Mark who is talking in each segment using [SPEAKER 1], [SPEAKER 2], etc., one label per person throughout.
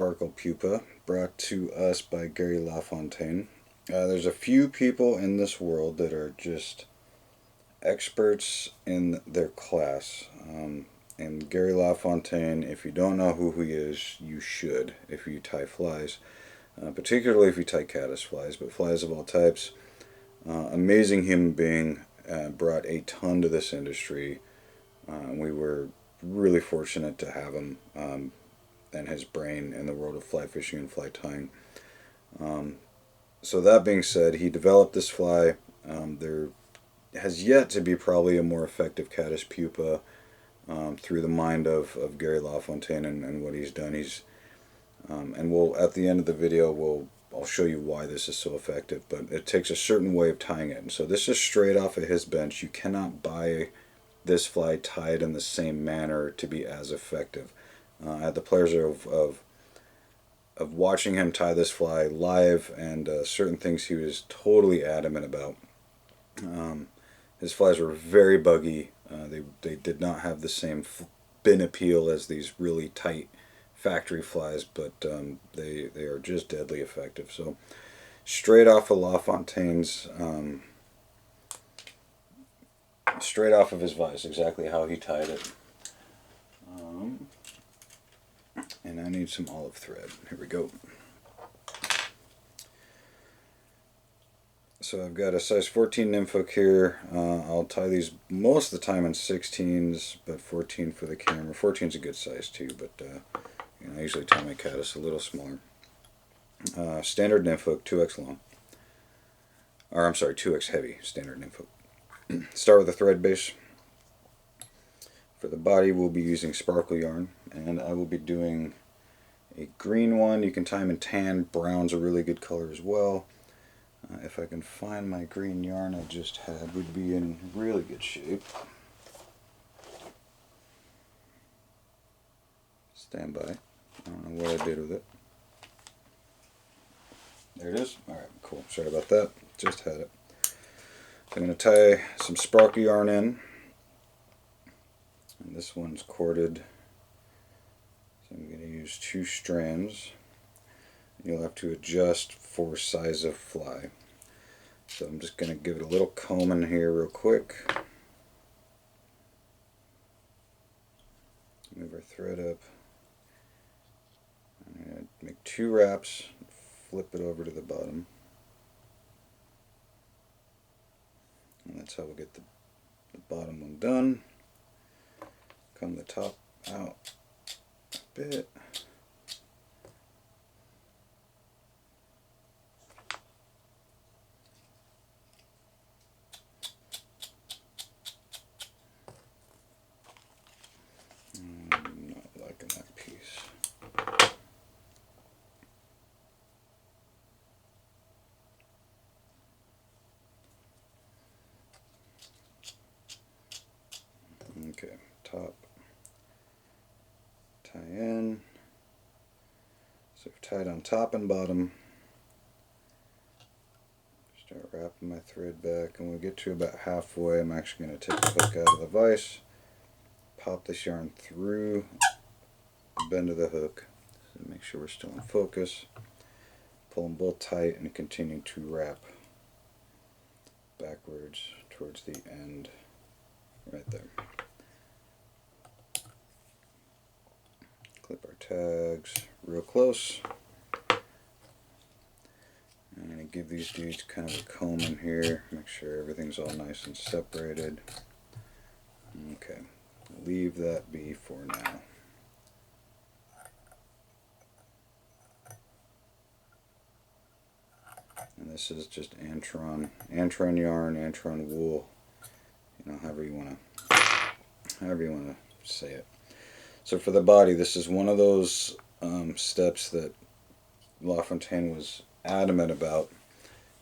[SPEAKER 1] Sparkle Pupa, brought to us by Gary LaFontaine. There's a few people in this world that are just experts in their class. And Gary LaFontaine, if you don't know who he is, you should if you tie flies. Particularly if you tie caddis flies, but flies of all types. Amazing human being, brought a ton to this industry. We were really fortunate to have him and his brain in the world of fly fishing and fly tying. So that being said, he developed this fly. There has yet to be probably a more effective caddis pupa through the mind of Gary LaFontaine and what he's done. And we'll, at the end of the video, I'll show you why this is so effective, but it takes a certain way of tying it. And so this is straight off of his bench. You cannot buy this fly tied in the same manner to be as effective. I had the pleasure of watching him tie this fly live, and certain things he was totally adamant about. His flies were very buggy. They did not have the same bin appeal as these really tight factory flies, but they are just deadly effective. So straight off of LaFontaine's, straight off of his vise, exactly how he tied it. And I need some olive thread. Here we go. So I've got a size 14 nymphook here. I'll tie these most of the time in 16s, but 14 for the camera. 14 is a good size too, but I usually tie my caddis a little smaller. Standard nymphook, 2x long. Or I'm sorry, 2x heavy, standard nymphook. Start with a thread base. For the body, we'll be using sparkle yarn, and I will be doing a green one. You can tie them in tan. Brown's a really good color as well. If I can find my green yarn I just had, we'd be in really good shape. Stand by. I don't know what I did with it. There it is. Alright, cool. Sorry about that. Just had it. So I'm going to tie some sparkle yarn in. And this one's corded. So I'm going to use 2 strands. You'll have to adjust for size of fly. So I'm just going to give it a little comb in here real quick. Move our thread up. I'm going to make 2 wraps, flip it over to the bottom. And that's how we'll get the bottom one done. Come the top out a bit. I'm not liking that piece. Okay, top. Tie in. So I've tied on top and bottom. Start wrapping my thread back, and when we get to about halfway, I'm actually going to take the hook out of the vise, pop this yarn through the bend of the hook, so make sure we're still in focus, pull them both tight, and continue to wrap backwards towards the end, right there. Clip our tags real close. I'm going to give these dudes kind of a comb in here, make sure everything's all nice and separated. Okay, leave that be for now. And this is just Antron yarn, Antron wool, however you want to say it. So for the body, this is one of those steps that LaFontaine was adamant about,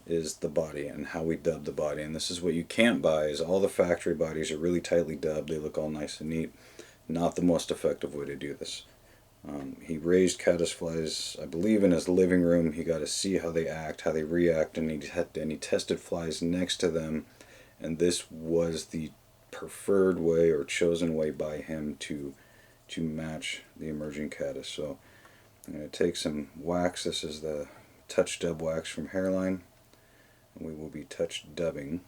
[SPEAKER 1] is the body and how we dub the body. And this is what you can't buy, is all the factory bodies are really tightly dubbed. They look all nice and neat. Not the most effective way to do this. He raised caddis flies, I believe, in his living room. He got to see how they act, how they react, and he tested flies next to them. And this was the preferred way, or chosen way by him, to match the emerging caddis. So I'm going to take some wax. This is the touch dub wax from Hairline, and we will be touch dubbing.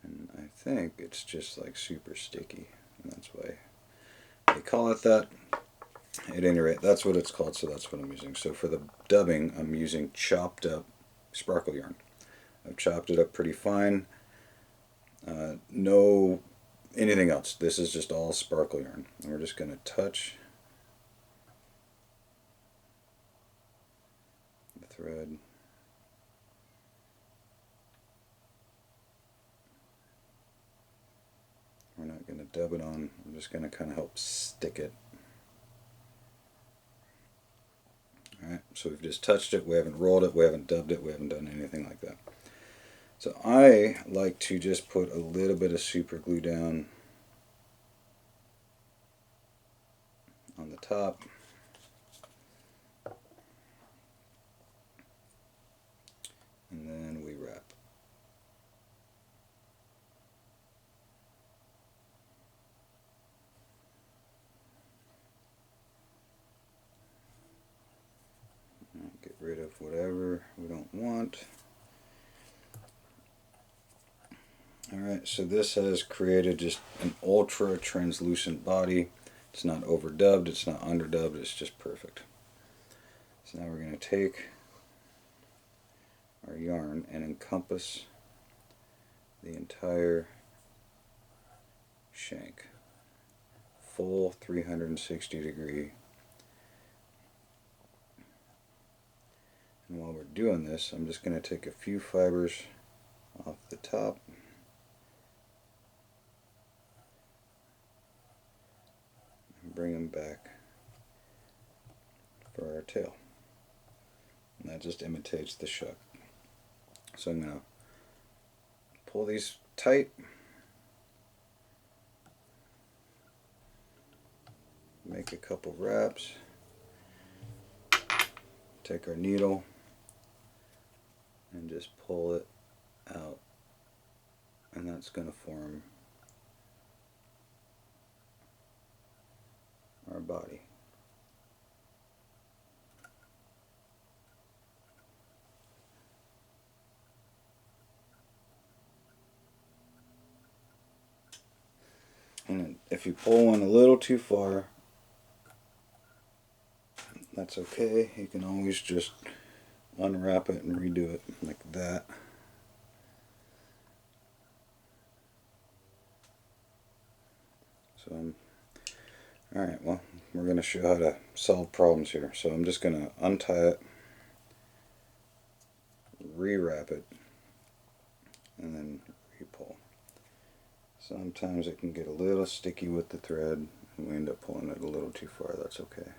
[SPEAKER 1] And I think it's just like super sticky, and that's why they call it that. At any rate, that's what it's called, so that's what I'm using. So for the dubbing, I'm using chopped up sparkle yarn. I've chopped it up pretty fine. No anything else. This is just all sparkle yarn. And we're just going to touch the thread. We're not going to dub it on. I'm just going to kind of help stick it. Alright, so we've just touched it. We haven't rolled it. We haven't dubbed it. We haven't done anything like that. So I like to just put a little bit of super glue down on the top. And then we wrap. Get rid of whatever we don't want. Alright, so this has created just an ultra translucent body. It's not overdubbed, it's not underdubbed, it's just perfect. So now we're going to take our yarn and encompass the entire shank. Full 360 degree. And while we're doing this, I'm just going to take a few fibers off the top. Bring them back for our tail, and that just imitates the shuck. So I'm going to pull these tight, make a couple wraps, take our needle and just pull it out, and that's going to form our body. And if you pull one a little too far, that's okay. You can always just unwrap it and redo it like that. So alright, well, we're going to show how to solve problems here. So I'm just going to untie it, rewrap it, and then re-pull. Sometimes it can get a little sticky with the thread, and we end up pulling it a little too far. That's okay.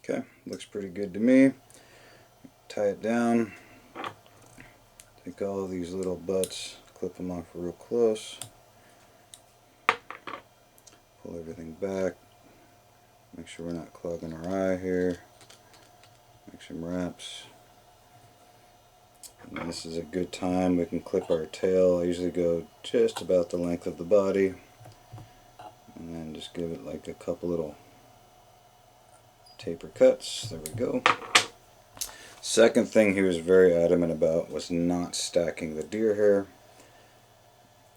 [SPEAKER 1] Okay, looks pretty good to me. Tie it down. Take all of these little butts, clip them off real close. Pull everything back. Make sure we're not clogging our eye here. Make some wraps. And this is a good time. We can clip our tail. I usually go just about the length of the body. And then just give it like a couple little taper cuts. There we go. Second thing he was very adamant about was not stacking the deer hair.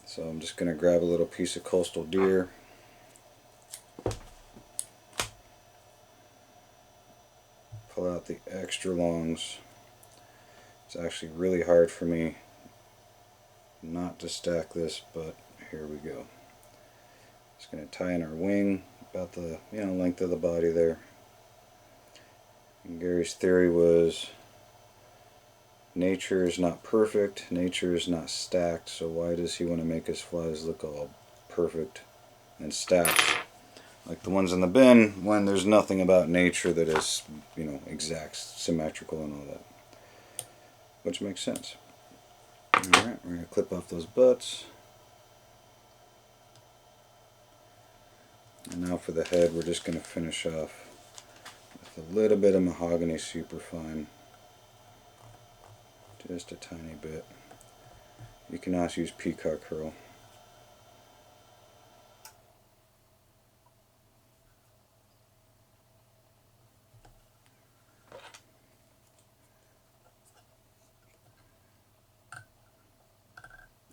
[SPEAKER 1] So I'm just going to grab a little piece of coastal deer. Pull out the extra longs. It's actually really hard for me not to stack this, but here we go. Just going to tie in our wing about the length of the body there. And Gary's theory was nature is not perfect, nature is not stacked, so why does he want to make his flies look all perfect and stacked like the ones in the bin when there's nothing about nature that is, exact, symmetrical and all that. Which makes sense. Alright, we're going to clip off those butts. And now for the head, we're just going to finish off with a little bit of mahogany superfine. Just a tiny bit. You can also use peacock curl.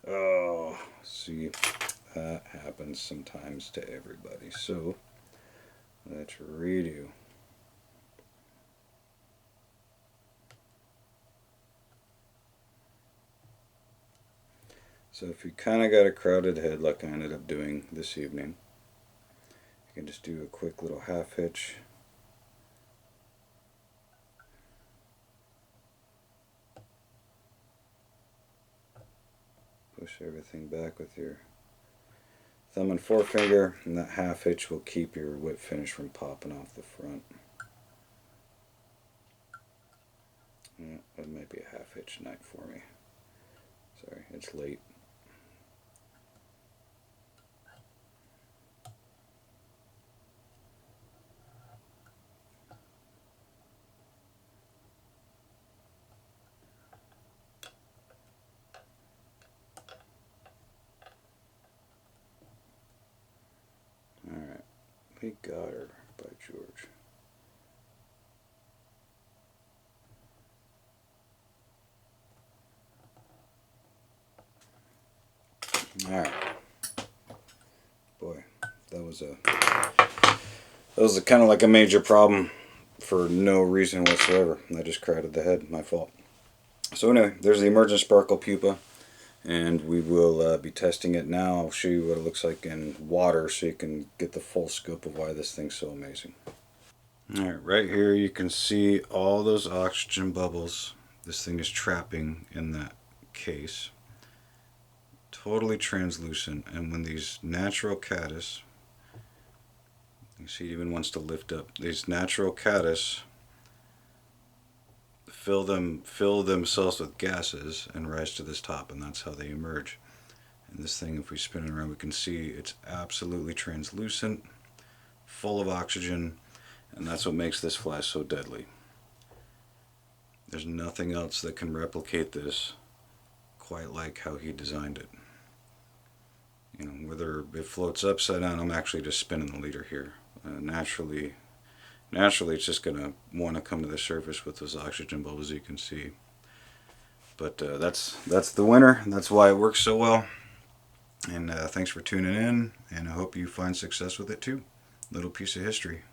[SPEAKER 1] Oh, see, that happens sometimes to everybody. So, let's redo. So if you kind of got a crowded head like I ended up doing this evening, you can just do a quick little half hitch. Push everything back with your thumb and forefinger, and that half hitch will keep your whip finish from popping off the front. Yeah, it might be a half hitch night for me. Sorry, it's late. Alright, we got her, by George. Alright. Boy, that was a kind of like a major problem for no reason whatsoever. I just crowded the head, my fault. So anyway, there's the Emergent Sparkle Pupa, and we will be testing it now. I'll show you what it looks like in water so you can get the full scope of why this thing's so amazing. Alright, right here you can see all those oxygen bubbles this thing is trapping in that case. Totally translucent, and when these natural caddis, you see it even wants to lift up, these natural caddis fill themselves with gases and rise to this top, and that's how they emerge. And this thing, if we spin it around, we can see it's absolutely translucent, full of oxygen, and that's what makes this fly so deadly. There's nothing else that can replicate this quite like how he designed it. You know, whether it floats upside down, I'm actually just spinning the leader here. Naturally it's just going to want to come to the surface with those oxygen bubbles, you can see. But that's the winner. That's why it works so well. And thanks for tuning in, and I hope you find success with it too. Little piece of history.